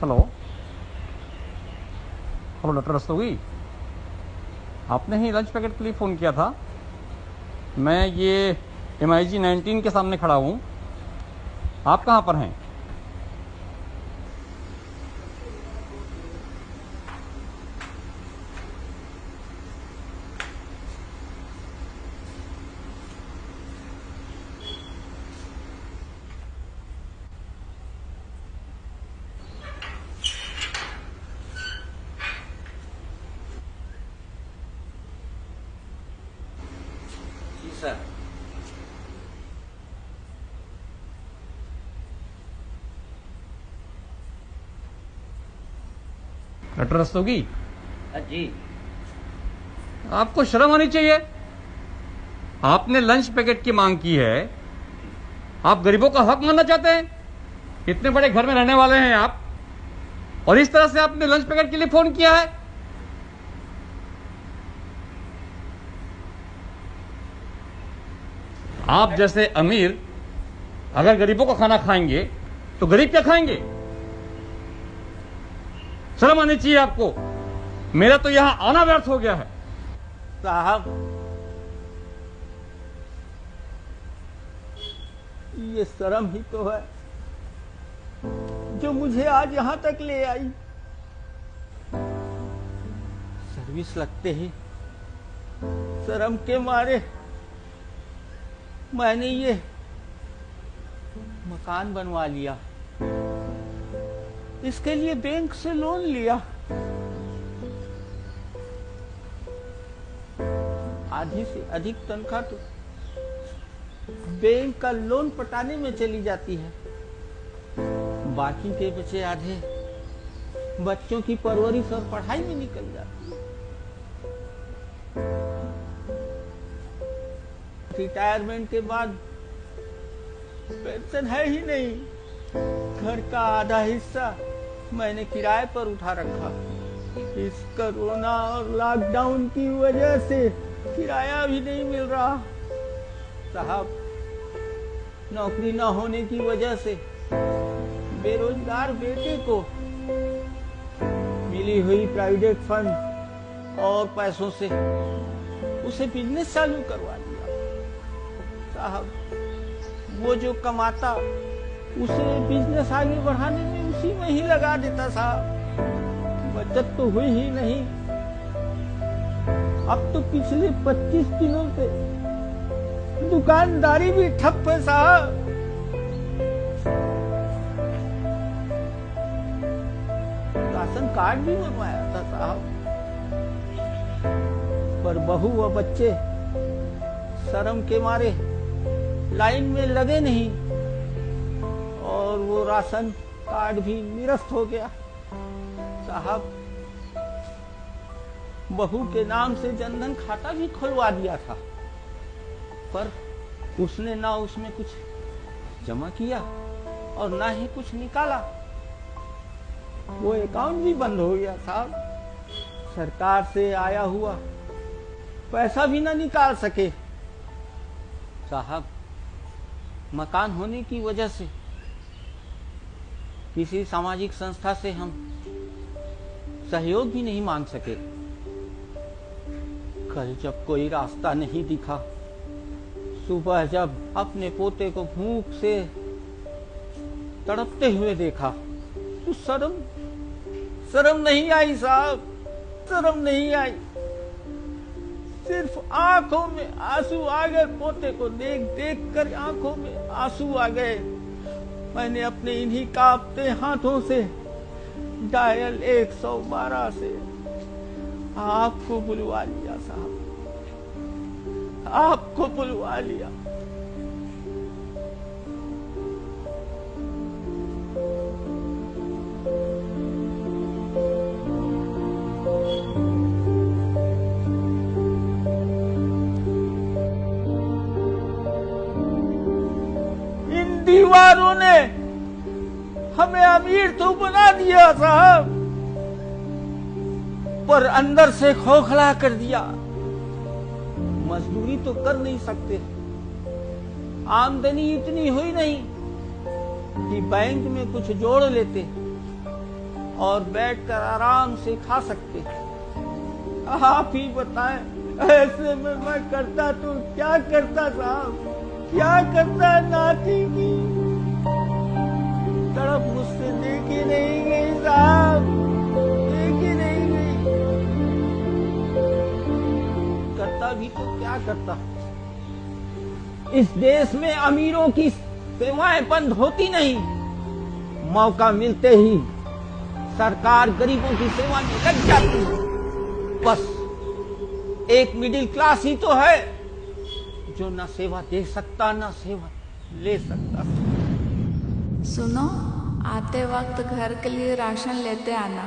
Hello hello doctor Rastogi, आपने ही lunch packet के लिए फ़ोन किया था। मैं ये MIG-19 के सामने खड़ा हूँ। आप कहाँ पर हैं? जी सर। डॉक्टर रस्तोगी, जी। आपको शर्म आनी चाहिए। आपने लंच पैकेट की मांग की है। आप गरीबों का हक मानना चाहते हैं? इतने बड़े घर में रहने वाले हैं आप, और इस तरह से आपने लंच पैकेट के लिए फ़ोन किया है। आप जैसे अमीर अगर गरीबों का खाना खाएंगे तो गरीब क्या खाएंगे? शर्म आनी चाहिए आपको। मेरा तो यहां आना व्यर्थ हो गया है। साहब, ये शर्म ही तो है जो मुझे आज यहां तक ले आई। सर्विस लगते ही शर्म के मारे मैंने ये मकान बनवा लिया। इसके लिए बैंक से लोन लिया। आधी से अधिक तनख्वाह तो बैंक का लोन पटाने में चली जाती है। बाकी के बचे आधे बच्चों की परवरिश और पढ़ाई में निकल जाती है। रिटायरमेंट के बाद पेंशन है ही नहीं। घर का आधा हिस्सा मैंने किराए पर उठा रखा। इस कोरोना और लॉकडाउन की वजह से किराया भी नहीं मिल रहा। साहब, नौकरी न होने की वजह से बेरोजगार बेटे को मिली हुई प्राइवेट फंड और पैसों से उसे बिजनेस चालू करवा दिया। साहब, वो जो कमाता उसे बिजनेस आगे बढ़ाने में उसी में ही लगा देता। साहब, बचत तो हुई ही नहीं। अब तो पिछले 25 दिनों से दुकानदारी भी ठप है। साहब, राशन कार्ड भी बनवाया था साहब, पर बहू व बच्चे शर्म के मारे लाइन में लगे नहीं और वो राशन कार्ड भी निरस्त हो गया। साहब, बहू के नाम से जनधन खाता भी खुलवा दिया था, पर उसने ना उसमें कुछ जमा किया और ना ही कुछ निकाला। वो अकाउंट भी बंद हो गया। साहब, सरकार से आया हुआ पैसा भी ना निकाल सके। साहब, मकान होने की वजह से किसी सामाजिक संस्था से हम सहयोग भी नहीं मांग सके। कल जब कोई रास्ता नहीं दिखा, सुबह जब अपने पोते को भूख से तड़पते हुए देखा, तो शर्म नहीं आई। साहब, शर्म नहीं आई। सिर्फ आंखों में आंसू आ गए। पोते को देख देख कर आंखों में आंसू आ गए। मैंने अपने इन्हीं कांपते हाथों से डायल 112 से आपको बुलवा लिया। साहब, आपको बुलवा लिया। इन दीवारों ने हमें अमीर तो बना दिया साहब, पर अंदर से खोखला कर दिया। मजदूरी तो कर नहीं सकते, आमदनी इतनी हुई नहीं कि बैंक में कुछ जोड़ लेते। और बैठकर आराम से खा सकते। आप ही बताएं, ऐसे में मैं करता तो क्या करता साहब, क्या करता। नाती की तड़प मुझसे देखी नहीं गई साहब, देखी नहीं गई। करता भी तो क्या करता। इस देश में अमीरों की सेवाएं बंद होती नहीं, मौका मिलते ही सरकार गरीबों की सेवा में लग जाती है। बस एक मिडिल क्लास ही तो है जो ना सेवा दे सकता ना सेवा ले सकता। सुनो, आते वक्त घर के लिए राशन लेते आना।